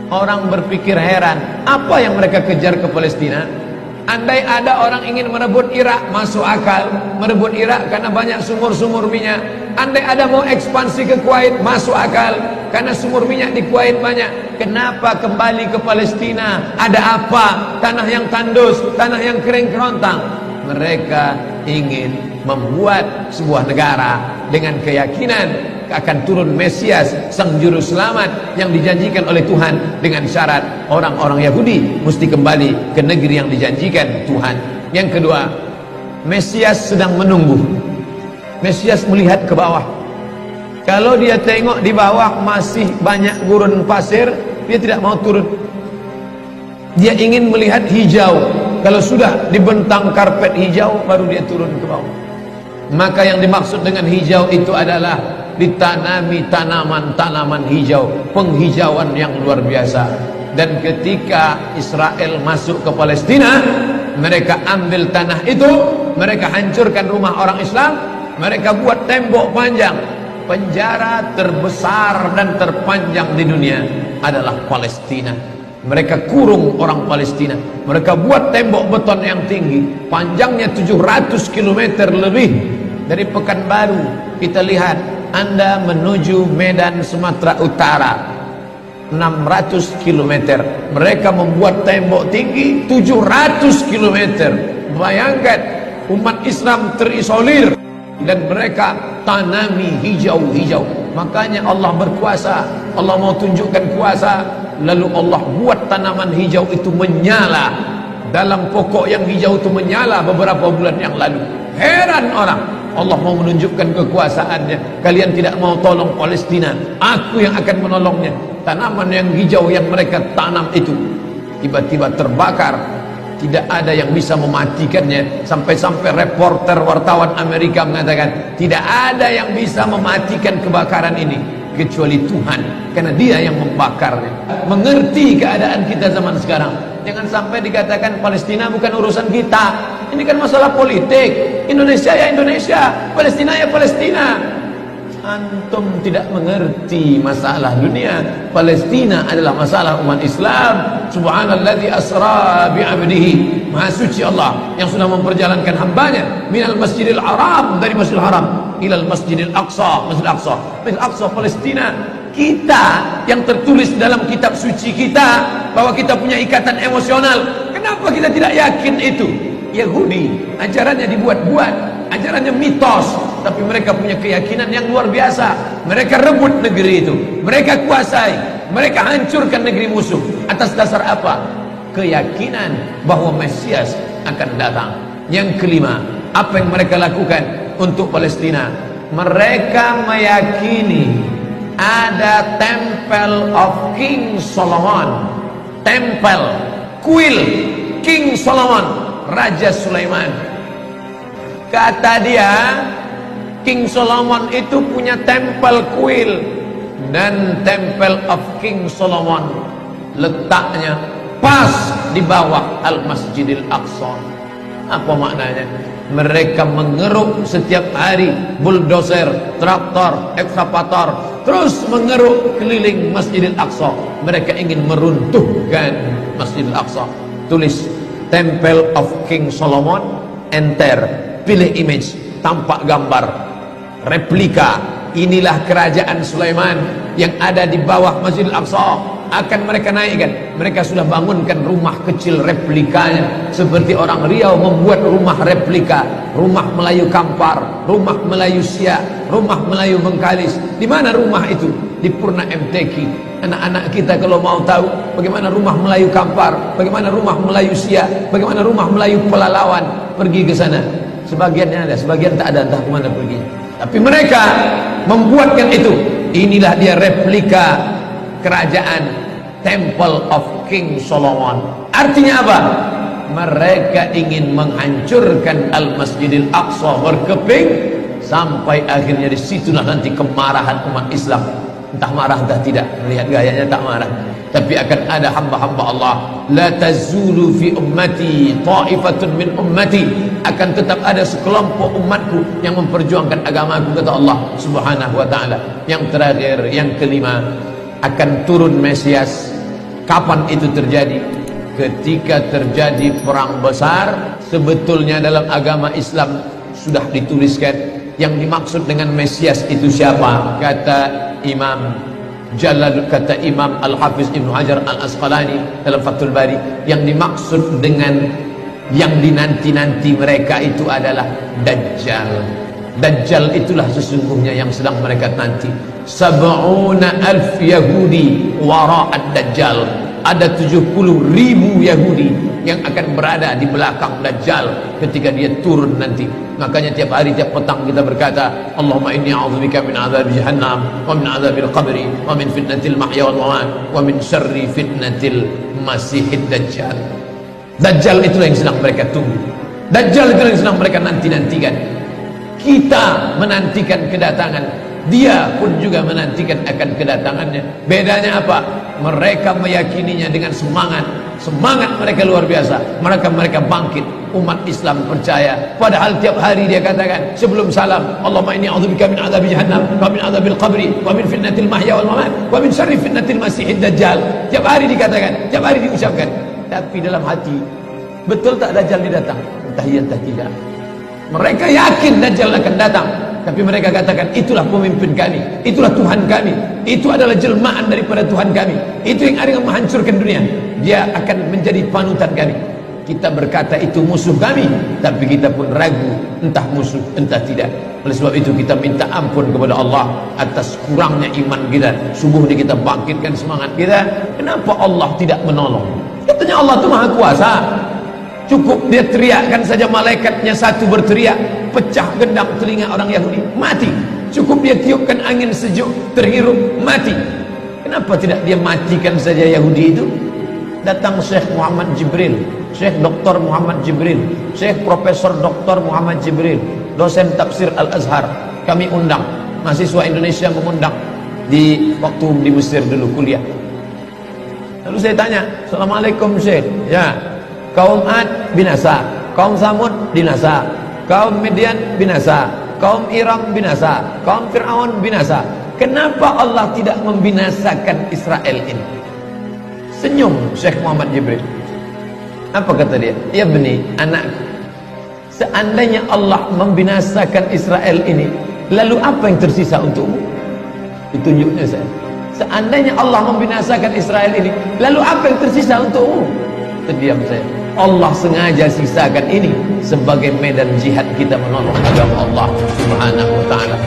Orang berpikir heran, apa yang mereka kejar ke Palestina? Andai ada orang ingin merebut Irak, masuk akal. Merebut Irak karena banyak sumur-sumur minyak. Andai ada mau ekspansi ke Kuwait, masuk akal, karena sumur minyak di Kuwait banyak. Kenapa kembali ke Palestina? Ada apa? Tanah yang tandus, tanah yang kering kerontang. Mereka ingin membuat sebuah negara dengan keyakinan akan turun Mesias, sang juru selamat yang dijanjikan oleh Tuhan, dengan syarat orang-orang Yahudi mesti kembali ke negeri yang dijanjikan Tuhan. Yang kedua, Mesias sedang menunggu. Mesias melihat ke bawah. Kalau dia tengok di bawah masih banyak gurun pasir, dia tidak mau turun. Dia ingin melihat hijau. Kalau sudah dibentang karpet hijau, baru dia turun ke bawah. Maka yang dimaksud dengan hijau itu adalah ditanami tanaman-tanaman hijau, penghijauan yang luar biasa. Dan ketika Israel masuk ke Palestina, mereka ambil tanah itu, mereka hancurkan rumah orang Islam, mereka buat tembok panjang. Penjara terbesar dan terpanjang di dunia adalah Palestina. Mereka kurung orang Palestina. Mereka buat tembok beton yang tinggi, panjangnya 700 km lebih. Dari Pekanbaru kita lihat, Anda menuju Medan Sumatera Utara 600 km. Mereka membuat tembok tinggi 700 km. Bayangkan, umat Islam terisolir dan mereka tanami hijau-hijau. Makanya Allah berkuasa. Allah mau tunjukkan kuasa, lalu Allah buat tanaman hijau itu menyala. Dalam pokok yang hijau itu menyala beberapa bulan yang lalu. Heran orang, Allah mau menunjukkan kekuasaannya. Kalian tidak mau tolong Palestina, aku yang akan menolongnya. Tanaman yang hijau yang mereka tanam itu tiba-tiba terbakar. Tidak ada yang bisa mematikannya. Sampai-sampai reporter wartawan Amerika mengatakan, tidak ada yang bisa mematikan kebakaran ini kecuali Tuhan, karena Dia yang membakarnya. Mengerti keadaan kita zaman sekarang. Jangan sampai dikatakan Palestina bukan urusan kita. Ini kan masalah politik. Indonesia ya Indonesia, Palestina ya Palestina. Antum tidak mengerti masalah dunia. Palestina adalah masalah umat Islam. Subhanalladzi asra bi'abdihi. Maha suci Allah yang sudah memperjalankan hambanya minal masjidil haram, dari masjidil haram ilal masjidil aqsa, masjidil aqsa, masjidil aqsa Palestina. Kita yang tertulis dalam kitab suci kita bahwa kita punya ikatan emosional. Kenapa kita tidak yakin itu? Yahudi ajarannya dibuat-buat, ajarannya mitos, tapi mereka punya keyakinan yang luar biasa. Mereka rebut negeri itu, mereka kuasai, mereka hancurkan negeri musuh. Atas dasar apa? Keyakinan bahwa Mesias akan datang. Yang kelima, apa yang mereka lakukan untuk Palestina? Mereka meyakini ada Temple of King Solomon, tempel kuil King Solomon, Raja Sulaiman. Kata dia, King Solomon itu punya tempel kuil, dan Temple of King Solomon letaknya pas di bawah Al-Masjidil Aqsa. Apa maknanya? Mereka mengeruk setiap hari, bulldozer, traktor, ekskavator, terus mengeruk keliling Masjidil Aqsa. Mereka ingin meruntuhkan Masjidil Aqsa. Tulis Temple of King Solomon, enter, pilih image, tampak gambar, replika. Inilah kerajaan Sulaiman yang ada di bawah Masjidil Aqsa. Akan mereka naikkan. Mereka sudah bangunkan rumah kecil replikanya, seperti orang Riau membuat rumah replika, rumah Melayu Kampar, rumah Melayu Siak, rumah Melayu Bengkalis. Di mana rumah itu? Di Purna MTQ. Anak-anak kita kalau mau tahu bagaimana rumah Melayu Kampar, bagaimana rumah Melayu Siak, bagaimana rumah Melayu Pelalawan, pergi ke sana. Sebagiannya ada, sebagian tak ada, entah kemana pergi. Tapi mereka membuatkan itu. Inilah dia replika kerajaan Temple of King Solomon. Artinya apa? Mereka ingin menghancurkan Al-Masjidil Aqsa berkeping, sampai akhirnya disitulah nanti kemarahan umat Islam. Entah marah entah tidak, melihat gayanya tak marah. Tapi akan ada hamba-hamba Allah, la tazulu fi ummati ta'ifatun min ummati, akan tetap ada sekelompok umatku yang memperjuangkan agamaku, kata Allah Subhanahu wa ta'ala. Yang terakhir, yang kelima, akan turun Mesias Kapan itu terjadi? Ketika terjadi perang besar. Sebetulnya dalam agama Islam sudah dituliskan yang dimaksud dengan Mesias itu siapa. Kata Imam Al-Hafiz Ibnu Hajar Al-Asqalani dalam Fathul Bari, yang dimaksud dengan yang dinanti-nanti mereka itu adalah Dajjal. Dajjal itulah sesungguhnya yang sedang mereka nanti. 70,000 Yahudi wara'ad Dajjal. Ada 70,000 Yahudi yang akan berada di belakang Dajjal ketika dia turun nanti. Makanya tiap hari, tiap petang kita berkata, Allahumma inni a'udzubika min azab jahannam wa min azabil qabri wa min fitnatil mahya wal mamat wa min syarri fitnatil masihid Dajjal. Dajjal itulah yang sedang mereka tunggu. Dajjal itulah yang sedang mereka nanti-nantikan. Kita menantikan kedatangan, dia pun juga menantikan akan kedatangannya. Bedanya apa? Mereka meyakininya dengan semangat. Semangat mereka luar biasa. Mereka bangkit. Umat Islam percaya. Padahal tiap hari dia katakan sebelum salam, Allahumma inni a'udzubika min adzabi jahannam wa min adzabil qabri wa min fitnatil mahya wal mamat wa min syarri fitnatil masihid dajjal. Tiap hari dikatakan, tiap hari diucapkan. Tapi dalam hati, betul tak Dajjal ini datang? Entah iya entah tidak. Mereka yakin Dajjal akan datang, tapi mereka katakan itulah pemimpin kami, itulah Tuhan kami, itu adalah jelmaan daripada Tuhan kami, itu yang akan menghancurkan dunia, dia akan menjadi panutan kami. Kita berkata itu musuh kami, tapi kita pun ragu entah musuh entah tidak. Oleh sebab itu kita minta ampun kepada Allah atas kurangnya iman kita. Subuh ini kita bangkitkan semangat kita. Kenapa Allah tidak menolong? Katanya Allah itu maha kuasa. Cukup dia teriakkan saja, malaikatnya satu berteriak, pecah gendang telinga orang Yahudi, mati. Cukup dia tiupkan angin sejuk, terhirup, mati. Kenapa tidak dia matikan saja Yahudi itu? Datang Syekh Muhammad Jibril, Syekh Dr. Muhammad Jibril, Syekh Profesor Dr. Muhammad Jibril, dosen tafsir Al-Azhar. Kami undang, mahasiswa Indonesia mengundang di waktu di Mesir dulu kuliah. Lalu saya tanya, Assalamualaikum Syekh. Ya, kaum Ad binasa, kaum Samud binasa, kaum Midian binasa, kaum Iram binasa, kaum Fir'aun binasa. Kenapa Allah tidak membinasakan Israel ini? Senyum Syekh Muhammad Jibril. Apa kata dia? Ya beni, anakku, seandainya Allah membinasakan Israel ini, lalu apa yang tersisa untukmu? Ditunjuknya saya. Seandainya Allah membinasakan Israel ini, lalu apa yang tersisa untukmu? Terdiam saya. Allah sengaja sisakan ini sebagai medan jihad kita menolong agama Allah Subhanahu wa ta'ala.